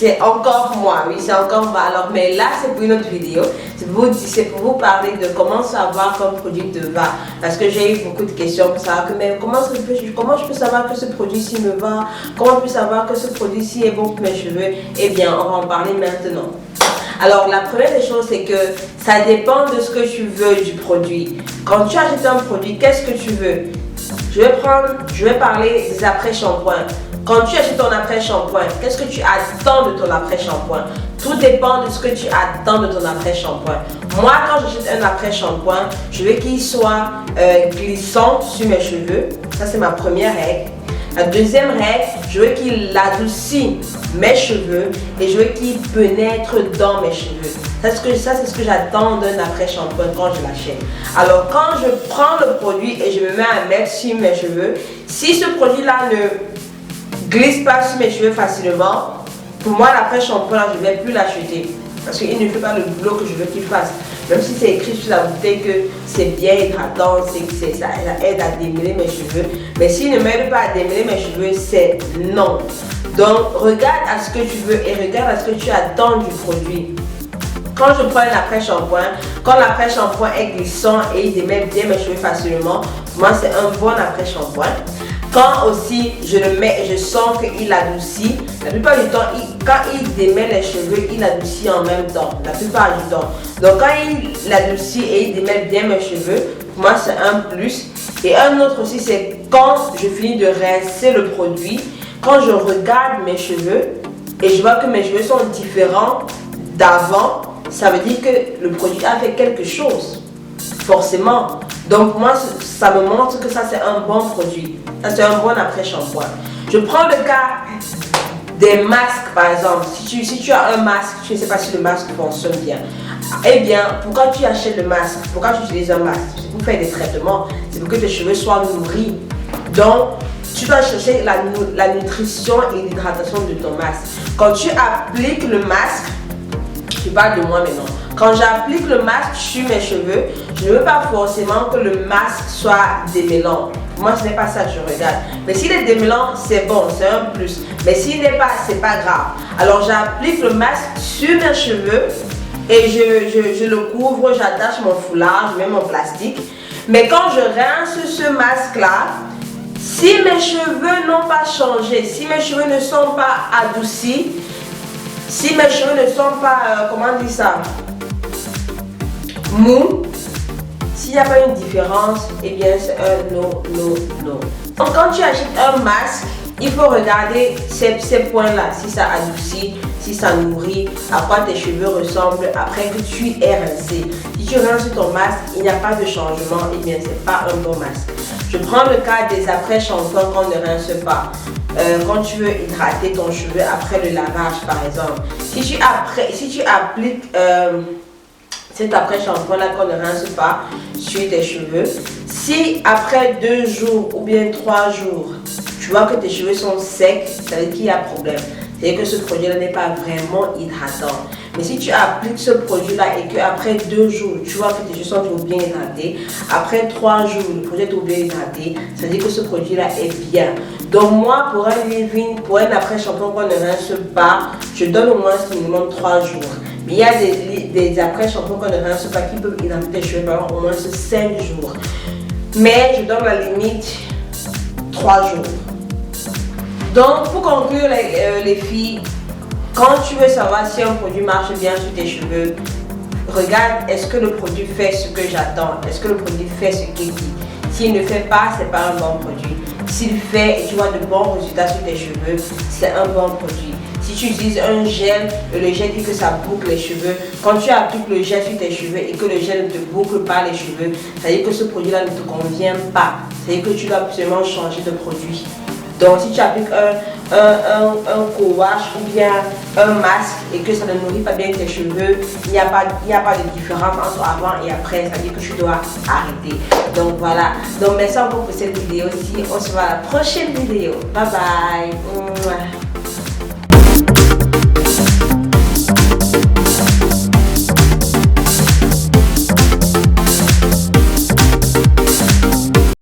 c'est encore moi, oui, c'est encore moi. Alors, mais là, c'est pour une autre vidéo. C'est pour vous parler de comment savoir qu'un produit te va. Parce que j'ai eu beaucoup de questions pour savoir que, mais comment je peux savoir que ce produit-ci me va? Comment je peux savoir que ce produit-ci est bon pour mes cheveux? Eh bien, on va en parler maintenant. Alors, la première des choses, c'est que ça dépend de ce que tu veux du produit. Quand tu achètes un produit, qu'est-ce que tu veux? Je vais parler des après-shampoings. Quand tu achètes ton après-shampoing, qu'est-ce que tu attends de ton après-shampoing? Tout dépend de ce que tu attends de ton après-shampoing. Moi, quand j'achète un après-shampoing, je veux qu'il soit glissant sur mes cheveux. Ça, c'est ma première règle. La deuxième règle, je veux qu'il adoucisse mes cheveux et je veux qu'il pénètre dans mes cheveux. Ça, c'est ce que j'attends d'un après-shampoing quand je l'achète. Alors, quand je prends le produit et je me mets à mettre sur mes cheveux, si ce produit-là ne glisse pas sur mes cheveux facilement, pour moi, l'après-shampoing, je ne vais plus l'acheter. Parce qu'il ne fait pas le boulot que je veux qu'il fasse. Même si c'est écrit sur la bouteille que c'est bien hydratant, ça aide à démêler mes cheveux. Mais s'il ne m'aide pas à démêler mes cheveux, c'est non. Donc, regarde à ce que tu veux et regarde à ce que tu attends du produit. Quand je prends un après-shampoing, quand l'après-shampoing est glissant et il démêle bien mes cheveux facilement, pour moi, c'est un bon après-shampoing. Quand aussi je le mets et je sens qu'il adoucit, la plupart du temps, quand il démêle les cheveux, il adoucit en même temps, la plupart du temps. Donc quand il adoucit et il démêle bien mes cheveux, pour moi c'est un plus. Et un autre aussi, c'est quand je finis de rincer le produit, quand je regarde mes cheveux et je vois que mes cheveux sont différents d'avant, ça veut dire que le produit a fait quelque chose, forcément. Donc moi, ça me montre que ça c'est un bon produit. Ça c'est un bon après-shampoing. Je prends le cas des masques par exemple. Si tu as un masque, tu ne sais pas si le masque fonctionne bien. Eh bien, pourquoi tu achètes le masque? Pourquoi tu utilises un masque? C'est pour faire des traitements. C'est pour que tes cheveux soient nourris. Donc, tu dois chercher la nutrition et l'hydratation de ton masque. Quand tu appliques le masque, je parle de moi maintenant. Quand j'applique le masque sur mes cheveux, je ne veux pas forcément que le masque soit démêlant. Moi, ce n'est pas ça que je regarde. Mais s'il est démêlant, c'est bon, c'est un plus. Mais s'il n'est pas, c'est pas grave. Alors, j'applique le masque sur mes cheveux et je le couvre, j'attache mon foulard, je mets mon plastique. Mais quand je rince ce masque-là, si mes cheveux n'ont pas changé, si mes cheveux ne sont pas adoucis, si mes cheveux ne sont pas, comment on dit ça, mou, s'il n'y a pas une différence, eh bien c'est un no. Donc quand tu achètes un masque, il faut regarder ces points-là, si ça adoucit, si ça nourrit, à quoi tes cheveux ressemblent après que tu aies rincé. Si tu rinces ton masque, il n'y a pas de changement, eh bien c'est pas un bon masque. Je prends le cas des après-shampoings qu'on ne rince pas. Quand tu veux hydrater ton cheveu après le lavage par exemple. Si tu appliques cet après-shampoing là qu'on ne rince pas sur tes cheveux, si après 2 jours ou bien 3 jours, tu vois que tes cheveux sont secs, ça veut dire qu'il y a problème. C'est-à-dire que ce produit-là n'est pas vraiment hydratant. Mais si tu appliques ce produit-là et qu'après 2 jours, tu vois que tes cheveux sont toujours bien hydratés, après 3 jours, le produit est toujours bien hydraté, ça veut dire que ce produit-là est bien. Donc moi, pour un leave-in, pour un après-shampoing qu'on ne rince pas, je donne au moins minimum 3 jours. Mais il y a des après-shampoings qu'on ne rince pas qui peuvent hydrater tes cheveux pendant au moins 5 jours. Mais je donne la limite 3 jours. Donc pour conclure les filles, quand tu veux savoir si un produit marche bien sur tes cheveux, regarde est-ce que le produit fait ce que j'attends, est-ce que le produit fait ce qu'il dit. S'il ne fait pas, c'est pas un bon produit. S'il fait et tu vois de bons résultats sur tes cheveux, c'est un bon produit. Si tu utilises un gel et le gel dit que ça boucle les cheveux, quand tu appliques le gel sur tes cheveux et que le gel ne te boucle pas les cheveux, ça veut dire que ce produit-là ne te convient pas. Ça veut dire que tu dois absolument changer de produit. Donc si tu appliques un co-wash ou bien un masque et que ça ne nourrit pas bien tes cheveux, il n'y a pas de différence entre avant et après, ça veut dire que tu dois arrêter. Donc voilà, donc merci encore pour cette vidéo-ci, on se voit à la prochaine vidéo. Bye bye.